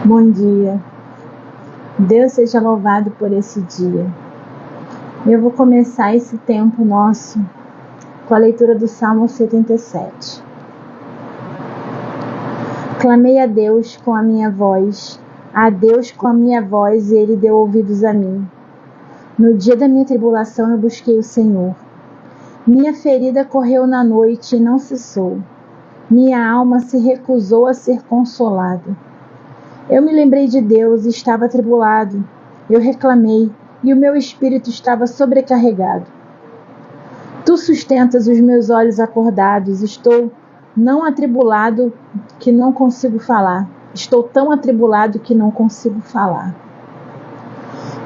Bom dia. Deus seja louvado por esse dia. Eu vou começar esse tempo nosso com a leitura do Salmo 77. Clamei a Deus com a minha voz, a Deus com a minha voz, e Ele deu ouvidos a mim. No dia da minha tribulação eu busquei o Senhor. Minha ferida correu na noite e não cessou. Minha alma se recusou a ser consolada. Eu me lembrei de Deus e estava atribulado. Eu reclamei e o meu espírito estava sobrecarregado. Tu sustentas os meus olhos acordados. Estou não atribulado que não consigo falar. Estou tão atribulado que não consigo falar.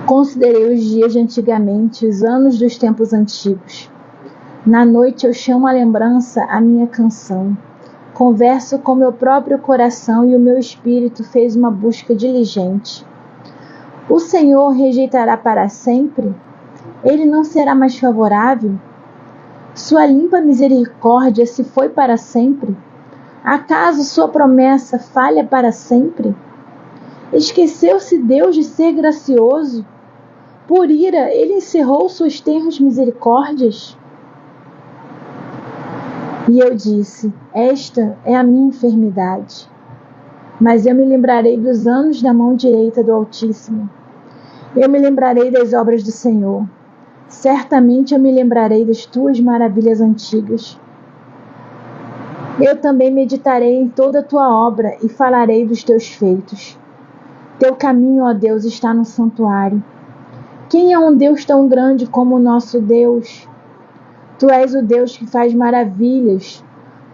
Considerei os dias de antigamente, os anos dos tempos antigos. Na noite eu chamo à lembrança a minha canção. Converso com meu próprio coração e o meu espírito fez uma busca diligente. O Senhor rejeitará para sempre? Ele não será mais favorável? Sua limpa misericórdia se foi para sempre? Acaso sua promessa falha para sempre? Esqueceu-se Deus de ser gracioso? Por ira, ele encerrou suas tenras misericórdias? E eu disse, esta é a minha enfermidade. Mas eu me lembrarei dos anos da mão direita do Altíssimo. Eu me lembrarei das obras do Senhor. Certamente eu me lembrarei das tuas maravilhas antigas. Eu também meditarei em toda a tua obra e falarei dos teus feitos. Teu caminho, ó Deus, está no santuário. Quem é um Deus tão grande como o nosso Deus? Tu és o Deus que faz maravilhas.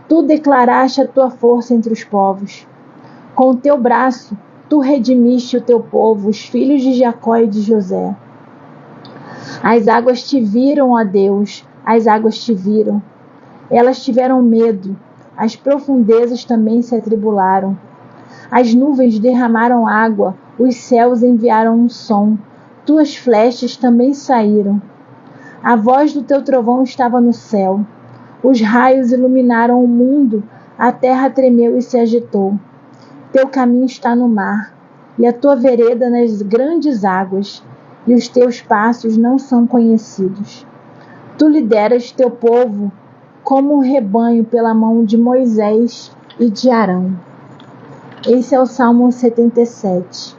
Tu declaraste a tua força entre os povos. Com o teu braço, tu redimiste o teu povo, os filhos de Jacó e de José. As águas te viram, ó Deus, as águas te viram. Elas tiveram medo, as profundezas também se atribularam. As nuvens derramaram água, os céus enviaram um som. Tuas flechas também saíram. A voz do teu trovão estava no céu. Os raios iluminaram o mundo, a terra tremeu e se agitou. Teu caminho está no mar, e a tua vereda nas grandes águas, e os teus passos não são conhecidos. Tu lideras teu povo como um rebanho pela mão de Moisés e de Arão. Esse é o Salmo 77.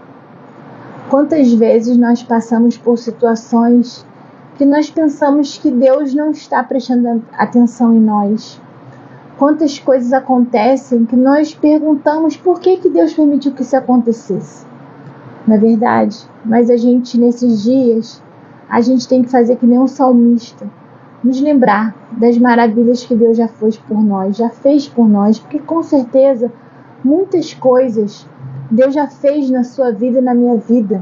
Quantas vezes nós passamos por situações que nós pensamos que Deus não está prestando atenção em nós. Quantas coisas acontecem que nós perguntamos por que Deus permitiu que isso acontecesse. Não é verdade? Mas a gente, nesses dias, a gente tem que fazer que nem um salmista. Nos lembrar das maravilhas que Deus já fez por nós, porque com certeza muitas coisas Deus já fez na sua vida e na minha vida.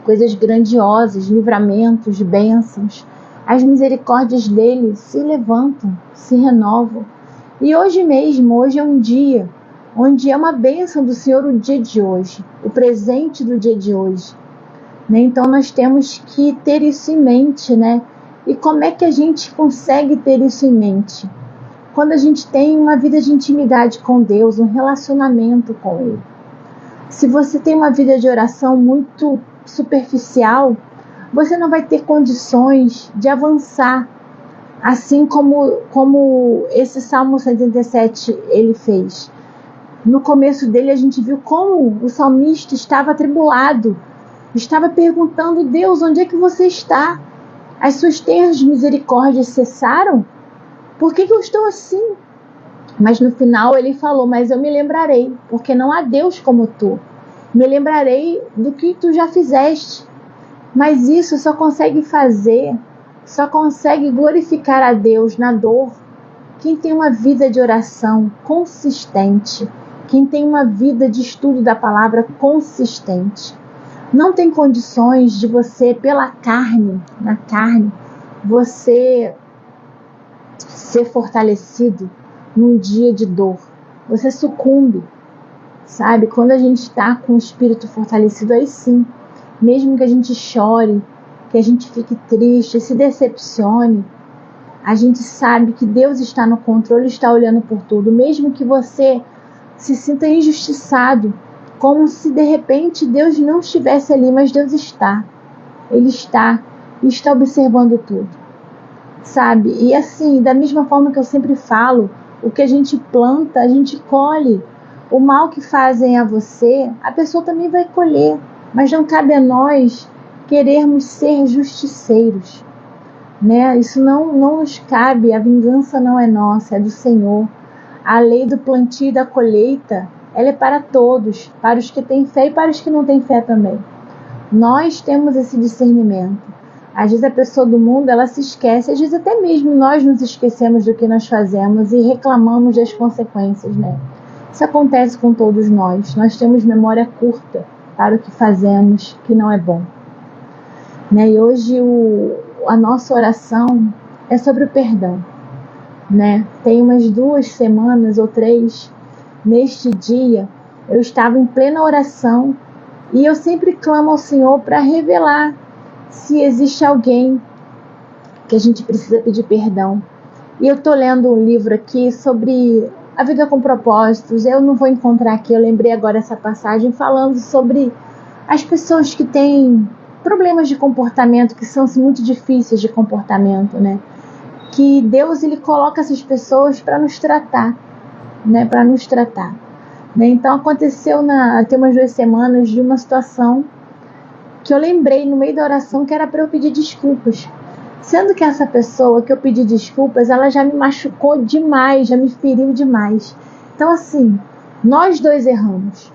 Coisas grandiosas, livramentos, bênçãos. As misericórdias dele se levantam, se renovam. E hoje mesmo, hoje é um dia onde é uma bênção do Senhor o dia de hoje, o presente do dia de hoje. Então nós temos que ter isso em mente, né? E como é que a gente consegue ter isso em mente? Quando a gente tem uma vida de intimidade com Deus, um relacionamento com Ele. Se você tem uma vida de oração muito superficial, você não vai ter condições de avançar, assim como esse Salmo 77 ele fez. No começo dele a gente viu como o salmista estava atribulado, estava perguntando, Deus, onde é que você está? As suas terras misericórdias cessaram? Por que eu estou assim? Mas no final ele falou, mas eu me lembrarei, porque não há Deus como tu. Me lembrarei do que tu já fizeste. Mas isso só consegue glorificar a Deus na dor quem tem uma vida de oração consistente, quem tem uma vida de estudo da palavra consistente. Não tem condições de você, na carne, você ser fortalecido num dia de dor. Você sucumbe. Sabe, quando a gente está com o espírito fortalecido, aí sim, mesmo que a gente chore, que a gente fique triste, se decepcione, a gente sabe que Deus está no controle, está olhando por tudo. Mesmo que você se sinta injustiçado, como se de repente Deus não estivesse ali, mas Deus está. Ele está e está observando tudo, sabe? E assim, da mesma forma que eu sempre falo, o que a gente planta, a gente colhe. O mal que fazem a você, a pessoa também vai colher, mas não cabe a nós querermos ser justiceiros, né? Isso não nos cabe, a vingança não é nossa, é do Senhor. A lei do plantio e da colheita, ela é para todos, para os que têm fé e para os que não têm fé também. Nós temos esse discernimento. Às vezes a pessoa do mundo, ela se esquece, às vezes até mesmo nós nos esquecemos do que nós fazemos e reclamamos das consequências, né? Isso acontece com todos nós. Nós temos memória curta para o que fazemos, que não é bom, né? E hoje a nossa oração é sobre o perdão, né? Tem umas 2 semanas ou 3, neste dia, eu estava em plena oração e eu sempre clamo ao Senhor para revelar se existe alguém que a gente precisa pedir perdão. E eu estou lendo um livro aqui sobre a vida com propósitos. Eu não vou encontrar aqui, eu lembrei agora essa passagem falando sobre as pessoas que têm problemas de comportamento, que são muito difíceis de comportamento, né? Que Deus, ele coloca essas pessoas para nos tratar, né? Para nos tratar, né? Então aconteceu tem umas 2 semanas de uma situação que eu lembrei no meio da oração que era para eu pedir desculpas. Sendo que essa pessoa que eu pedi desculpas, ela já me machucou demais, já me feriu demais. Então assim, nós dois erramos,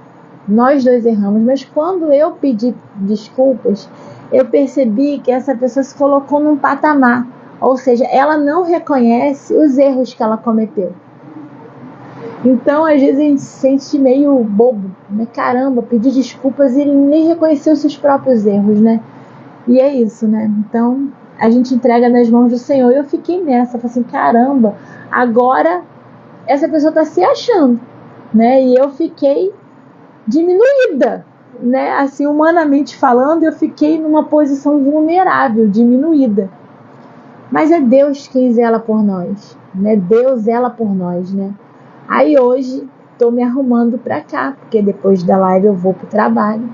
mas quando eu pedi desculpas, eu percebi que essa pessoa se colocou num patamar, ou seja, ela não reconhece os erros que ela cometeu. Então, às vezes a gente se sente meio bobo, né? Caramba, pedir desculpas e ele nem reconheceu seus próprios erros, né? E é isso, né? Então, a gente entrega nas mãos do Senhor. E eu fiquei nessa, falei assim, caramba, agora essa pessoa está se achando, né? E eu fiquei diminuída, né? Assim, humanamente falando, eu fiquei numa posição vulnerável, diminuída. Mas é Deus quem zela por nós, né? Deus zela por nós, né? Aí hoje estou me arrumando para cá, porque depois da live eu vou para o trabalho.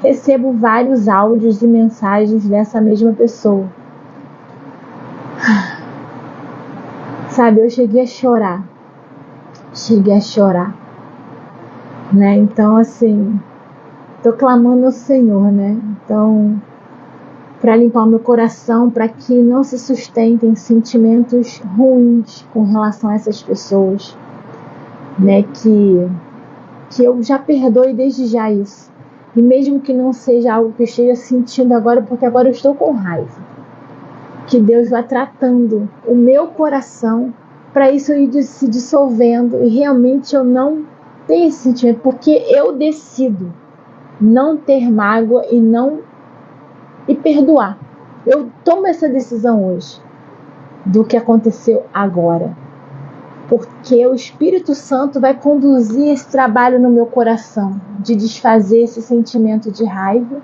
Recebo vários áudios e mensagens dessa mesma pessoa. Sabe, eu cheguei a chorar, né? Então assim, estou clamando ao Senhor, né? Então, para limpar o meu coração, para que não se sustentem sentimentos ruins com relação a essas pessoas, né? Que eu já perdoe desde já isso. E mesmo que não seja algo que eu esteja sentindo agora, porque agora eu estou com raiva, que Deus vai tratando o meu coração para isso ir se dissolvendo e realmente eu não ter esse sentimento, porque eu decido não ter mágoa e perdoar. Eu tomo essa decisão hoje do que aconteceu agora, porque o Espírito Santo vai conduzir esse trabalho no meu coração, de desfazer esse sentimento de raiva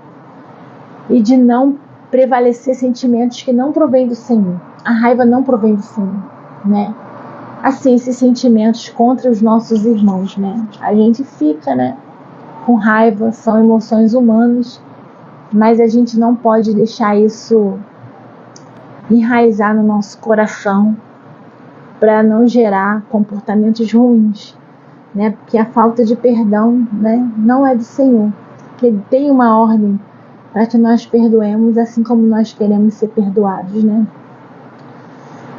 e de não prevalecer sentimentos que não provêm do Senhor. A raiva não provém do Senhor, né? Assim, esses sentimentos contra os nossos irmãos, né? A gente fica, né, com raiva, são emoções humanas, mas a gente não pode deixar isso enraizar no nosso coração para não gerar comportamentos ruins, né? Porque a falta de perdão, né, não é do Senhor, porque Ele tem uma ordem para que nós perdoemos assim como nós queremos ser perdoados, né?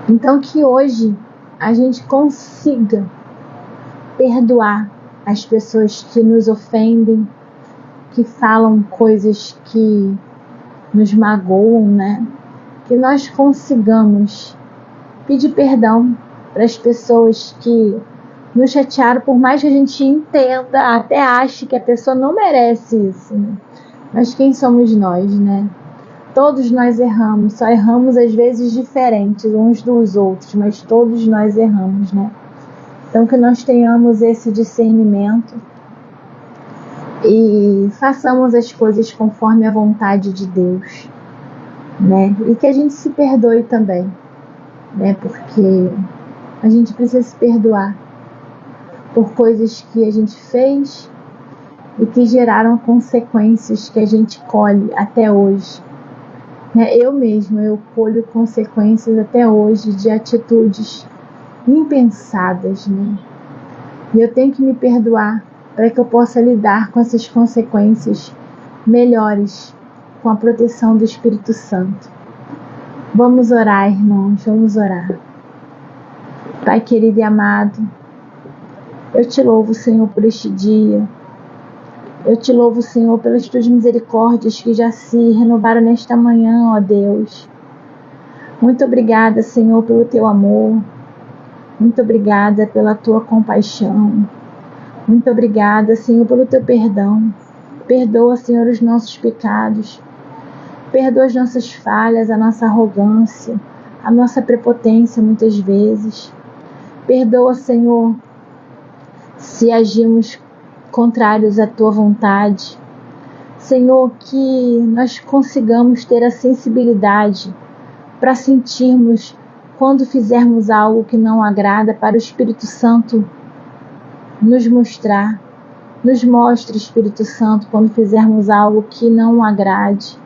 Então que hoje a gente consiga perdoar as pessoas que nos ofendem, que falam coisas que nos magoam, né? Que nós consigamos pedir perdão para as pessoas que nos chatearam, por mais que a gente entenda, até ache que a pessoa não merece isso, né? Mas quem somos nós, né? Todos nós erramos, só erramos às vezes diferentes uns dos outros, mas todos nós erramos, né? Então que nós tenhamos esse discernimento e façamos as coisas conforme a vontade de Deus, né? E que a gente se perdoe também, né? Porque a gente precisa se perdoar por coisas que a gente fez e que geraram consequências que a gente colhe até hoje. Eu mesma, eu colho consequências até hoje de atitudes impensadas, né? E eu tenho que me perdoar para que eu possa lidar com essas consequências melhores, com a proteção do Espírito Santo. Vamos orar, irmãos, vamos orar. Pai querido e amado, eu te louvo, Senhor, por este dia. Eu te louvo, Senhor, pelas tuas misericórdias que já se renovaram nesta manhã, ó Deus. Muito obrigada, Senhor, pelo teu amor. Muito obrigada pela tua compaixão. Muito obrigada, Senhor, pelo teu perdão. Perdoa, Senhor, os nossos pecados. Perdoa as nossas falhas, a nossa arrogância, a nossa prepotência muitas vezes. Perdoa, Senhor, se agimos contrários à tua vontade. Senhor, que nós consigamos ter a sensibilidade para sentirmos quando fizermos algo que não agrada, para o Espírito Santo nos mostrar. Nos mostre, Espírito Santo, quando fizermos algo que não agrade,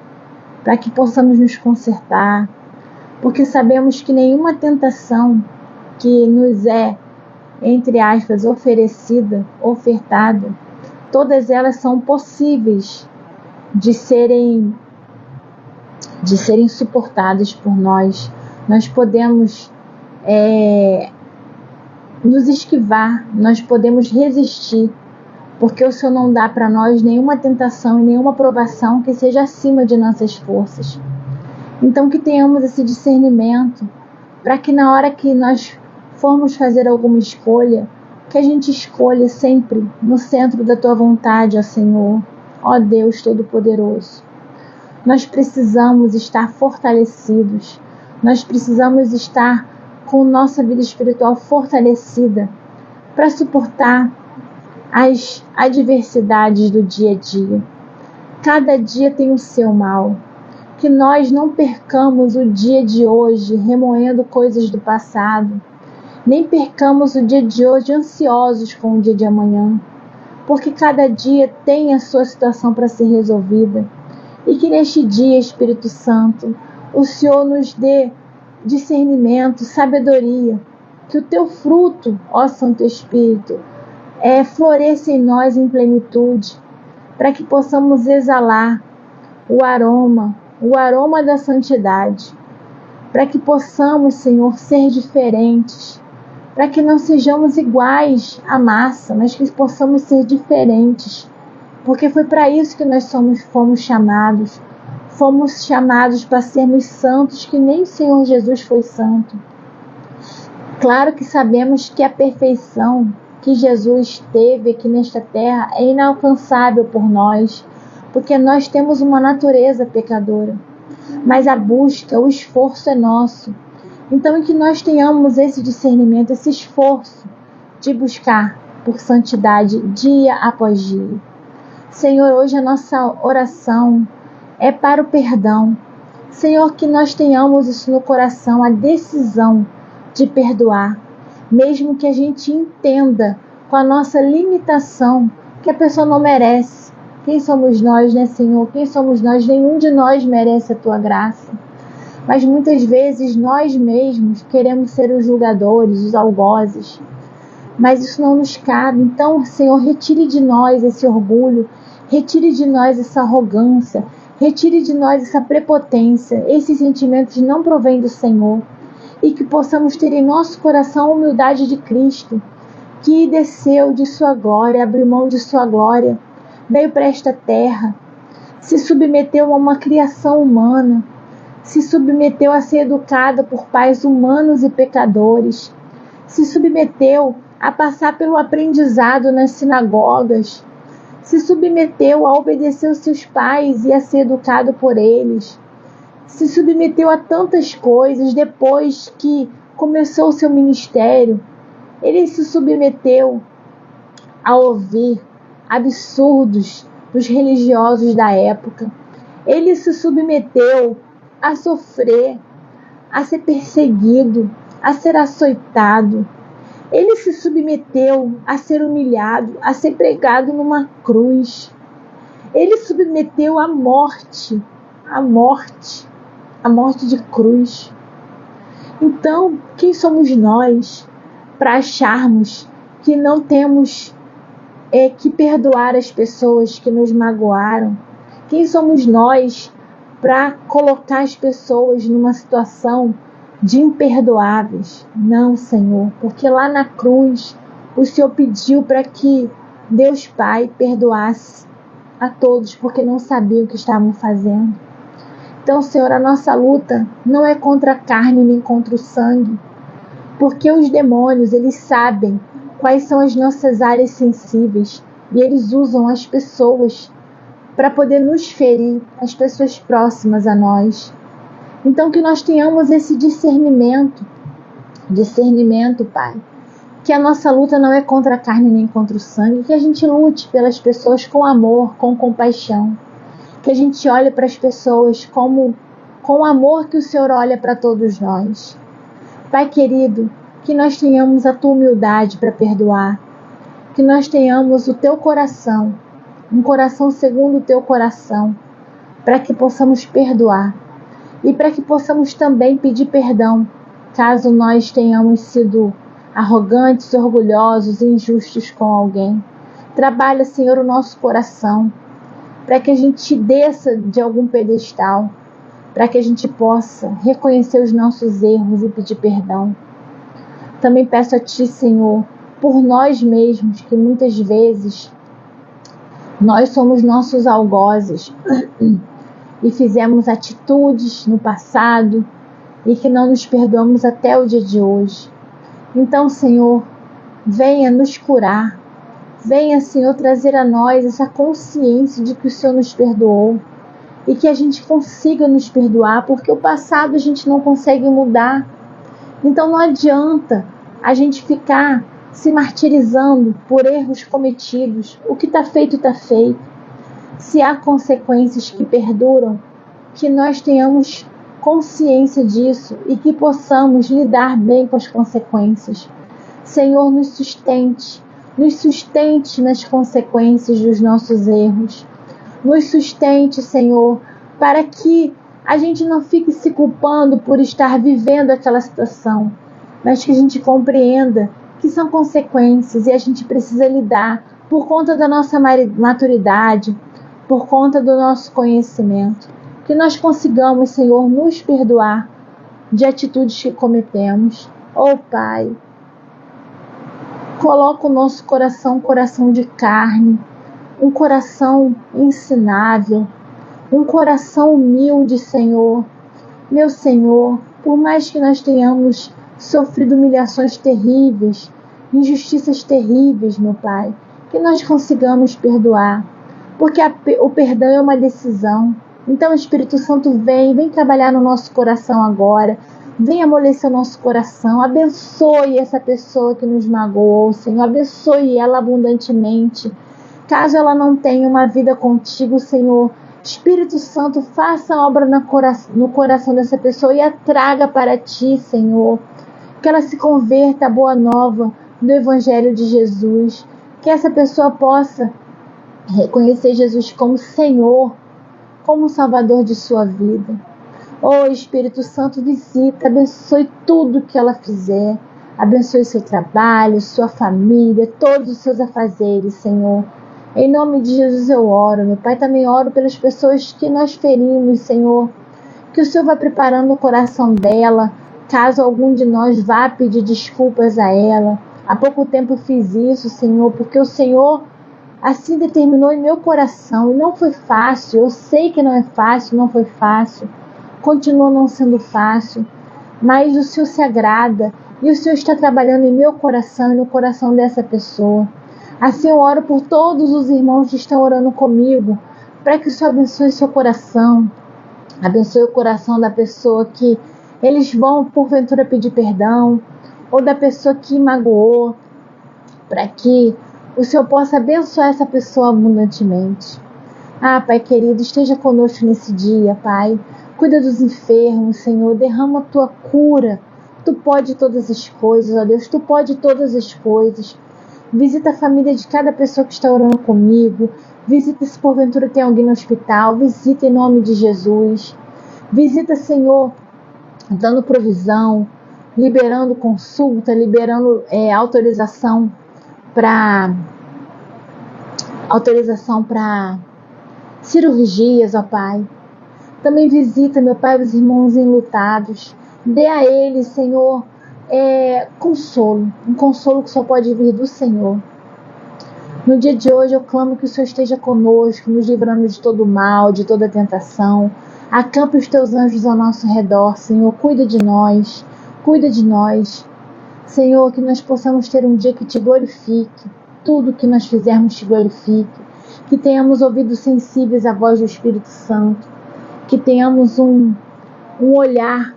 para que possamos nos consertar, porque sabemos que nenhuma tentação que nos é, entre aspas, ofertada, todas elas são possíveis de serem suportadas por nós. Nós podemos nos esquivar, nós podemos resistir, porque o Senhor não dá para nós nenhuma tentação e nenhuma provação que seja acima de nossas forças. Então que tenhamos esse discernimento, para que na hora que nós formos fazer alguma escolha, que a gente escolha sempre no centro da tua vontade, ó Senhor, ó Deus Todo-Poderoso. Nós precisamos estar fortalecidos, nós precisamos estar com nossa vida espiritual fortalecida para suportar as adversidades do dia a dia. Cada dia tem o seu mal. Que nós não percamos o dia de hoje remoendo coisas do passado, nem percamos o dia de hoje ansiosos com o dia de amanhã, porque cada dia tem a sua situação para ser resolvida. E que neste dia, Espírito Santo, o Senhor nos dê discernimento, sabedoria, que o teu fruto, ó Santo Espírito, floresça em nós em plenitude, para que possamos exalar o aroma da santidade, para que possamos, Senhor, ser diferentes, para que não sejamos iguais à massa, mas que possamos ser diferentes, porque foi para isso que nós fomos chamados. Fomos chamados para sermos santos, que nem o Senhor Jesus foi santo. Claro que sabemos que a perfeição que Jesus teve aqui nesta terra é inalcançável por nós, porque nós temos uma natureza pecadora. Mas a busca, o esforço é nosso. Então, que nós tenhamos esse discernimento, esse esforço de buscar por santidade dia após dia. Senhor, hoje a nossa oração é para o perdão. Senhor, que nós tenhamos isso no coração, a decisão de perdoar, mesmo que a gente entenda com a nossa limitação que a pessoa não merece. Quem somos nós, né, Senhor? Quem somos nós? Nenhum de nós merece a tua graça. Mas muitas vezes nós mesmos queremos ser os julgadores, os algozes. Mas isso não nos cabe. Então, Senhor, retire de nós esse orgulho, retire de nós essa arrogância, retire de nós essa prepotência. Esses sentimentos não provêm do Senhor. E que possamos ter em nosso coração a humildade de Cristo, que desceu de sua glória, abriu mão de sua glória, veio para esta terra, se submeteu a uma criação humana, se submeteu a ser educado por pais humanos e pecadores, se submeteu a passar pelo aprendizado nas sinagogas, se submeteu a obedecer os seus pais e a ser educado por eles, se submeteu a tantas coisas. Depois que começou o seu ministério, ele se submeteu a ouvir absurdos dos religiosos da época. Ele se submeteu a sofrer, a ser perseguido, a ser açoitado. Ele se submeteu a ser humilhado, a ser pregado numa cruz. Ele submeteu à morte, à morte de cruz. Então, quem somos nós para acharmos que não temos que perdoar as pessoas que nos magoaram? Quem somos nós para colocar as pessoas numa situação de imperdoáveis? Não, Senhor, porque lá na cruz o Senhor pediu para que Deus Pai perdoasse a todos, porque não sabiam o que estavam fazendo. Então, Senhor, a nossa luta não é contra a carne nem contra o sangue, porque os demônios, eles sabem quais são as nossas áreas sensíveis e eles usam as pessoas para poder nos ferir, as pessoas próximas a nós. Então, que nós tenhamos esse discernimento, Pai, que a nossa luta não é contra a carne nem contra o sangue, que a gente lute pelas pessoas com amor, com compaixão, que a gente olhe para as pessoas com o amor que o Senhor olha para todos nós. Pai querido, que nós tenhamos a tua humildade para perdoar, que nós tenhamos o teu coração, um coração segundo o teu coração, para que possamos perdoar e para que possamos também pedir perdão, caso nós tenhamos sido arrogantes, orgulhosos e injustos com alguém. Trabalha, Senhor, o nosso coração, para que a gente desça de algum pedestal, para que a gente possa reconhecer os nossos erros e pedir perdão. Também peço a Ti, Senhor, por nós mesmos, que muitas vezes nós somos nossos algozes e fizemos atitudes no passado e que não nos perdoamos até o dia de hoje. Então, Senhor, venha nos curar. Venha, Senhor, trazer a nós essa consciência de que o Senhor nos perdoou e que a gente consiga nos perdoar, porque o passado a gente não consegue mudar. Então não adianta a gente ficar se martirizando por erros cometidos. O que está feito, está feito. Se há consequências que perduram, que nós tenhamos consciência disso e que possamos lidar bem com as consequências. Senhor, nos sustente nas consequências dos nossos erros. Nos sustente, Senhor, para que a gente não fique se culpando por estar vivendo aquela situação, mas que a gente compreenda que são consequências e a gente precisa lidar por conta da nossa maturidade, por conta do nosso conhecimento. Que nós consigamos, Senhor, nos perdoar de atitudes que cometemos. Oh, Pai, coloca o nosso coração um coração de carne, um coração ensinável, um coração humilde, Senhor. Meu Senhor, por mais que nós tenhamos sofrido humilhações terríveis, injustiças terríveis, meu Pai, que nós consigamos perdoar, porque o perdão é uma decisão. Então, Espírito Santo, vem trabalhar no nosso coração agora. Vem amolecer o nosso coração. Abençoe essa pessoa que nos magoou, Senhor. Abençoe ela abundantemente. Caso ela não tenha uma vida contigo, Senhor, Espírito Santo, faça a obra no coração dessa pessoa e a traga para Ti, Senhor. Que ela se converta à boa nova do Evangelho de Jesus. Que essa pessoa possa reconhecer Jesus como Senhor, como Salvador de sua vida. Oh, Espírito Santo, visita, abençoe tudo que ela fizer. Abençoe seu trabalho, sua família, todos os seus afazeres, Senhor. Em nome de Jesus eu oro, meu Pai. Também oro pelas pessoas que nós ferimos, Senhor. Que o Senhor vá preparando o coração dela, caso algum de nós vá pedir desculpas a ela. Há pouco tempo eu fiz isso, Senhor, porque o Senhor assim determinou em meu coração. E não foi fácil, eu sei que não é fácil, não foi fácil. Continua não sendo fácil, mas o Senhor se agrada e o Senhor está trabalhando em meu coração e no coração dessa pessoa. Assim eu oro por todos os irmãos que estão orando comigo, para que o Senhor abençoe seu coração, abençoe o coração da pessoa que eles vão porventura pedir perdão, ou da pessoa que magoou, para que o Senhor possa abençoar essa pessoa abundantemente. Ah, Pai querido, esteja conosco nesse dia, Pai. Cuida dos enfermos, Senhor. Derrama a Tua cura Tu pode todas as coisas, ó Deus, Tu pode todas as coisas. Visita a família de cada pessoa que está orando comigo. Visita se porventura tem alguém no hospital. Visita em nome de Jesus. Visita, Senhor, dando provisão, liberando consulta, liberando autorização para cirurgias, ó Pai. Também visita, meu Pai, os irmãos enlutados. Dê a eles, Senhor, consolo. Um consolo que só pode vir do Senhor. No dia de hoje eu clamo que o Senhor esteja conosco, nos livrando de todo mal, de toda tentação. Acampe os teus anjos ao nosso redor, Senhor. Cuida de nós. Cuida de nós. Senhor, que nós possamos ter um dia que te glorifique. Tudo que nós fizermos te glorifique. Que tenhamos ouvidos sensíveis à voz do Espírito Santo. Que tenhamos um olhar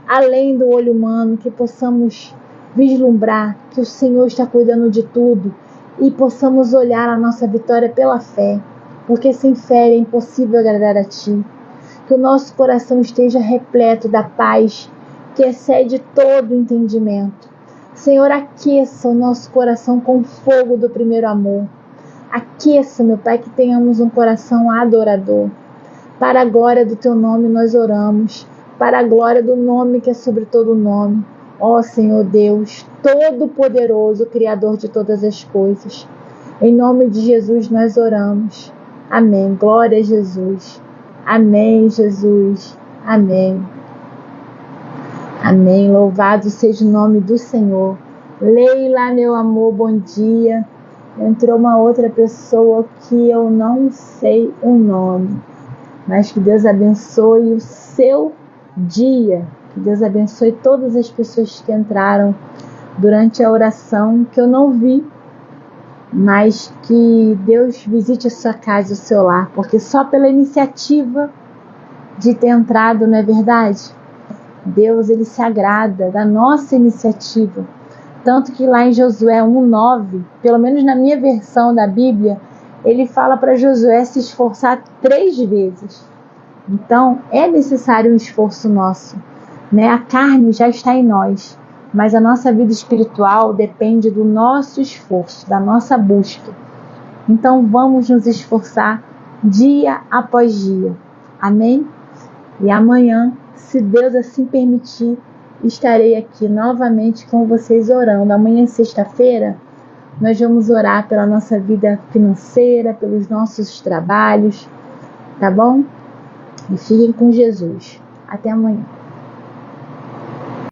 além do olho humano. Que possamos vislumbrar que o Senhor está cuidando de tudo. E possamos olhar a nossa vitória pela fé. Porque sem fé é impossível agradar a Ti. Que o nosso coração esteja repleto da paz que excede todo entendimento. Senhor, aqueça o nosso coração com o fogo do primeiro amor. Aqueça, meu Pai, que tenhamos um coração adorador. Para a glória do Teu nome nós oramos. Para a glória do nome que é sobre todo nome. Ó Senhor Deus, Todo-Poderoso, Criador de todas as coisas. Em nome de Jesus nós oramos. Amém. Glória a Jesus. Amém, Jesus. Amém. Amém. Louvado seja o nome do Senhor. Leila, meu amor, bom dia. Entrou uma outra pessoa que eu não sei o nome. Mas que Deus abençoe o seu dia. Que Deus abençoe todas as pessoas que entraram durante a oração, que eu não vi. Mas que Deus visite a sua casa e o seu lar. Porque só pela iniciativa de ter entrado, não é verdade? Deus, Ele se agrada da nossa iniciativa. Tanto que lá em Josué 1:9, pelo menos na minha versão da Bíblia, Ele fala para Josué se esforçar 3 vezes. Então, é necessário um esforço nosso, né? A carne já está em nós, mas a nossa vida espiritual depende do nosso esforço, da nossa busca. Então, vamos nos esforçar dia após dia. Amém? E amanhã, se Deus assim permitir, estarei aqui novamente com vocês orando. Amanhã, sexta-feira, nós vamos orar pela nossa vida financeira, pelos nossos trabalhos, tá bom? E fiquem com Jesus. Até amanhã.